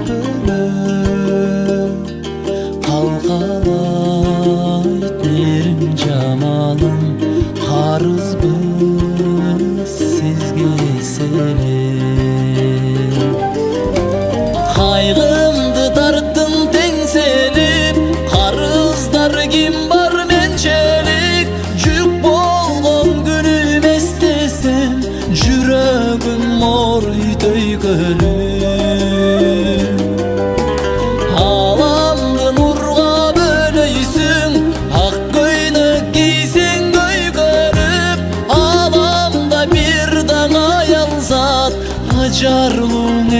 bölөп калкалайт мээрим жамалым карызбыз сизге селен кайгымды тарттым теңселип карыздар ким бар менчелик жүк болгон күнүм эстесем жүрөгүм ооруйт өйгөлүп аламды нурга бөлөйсүң ак көйнөк кийсең көйгөрүп аламда бир даңа аялзат ажарлууң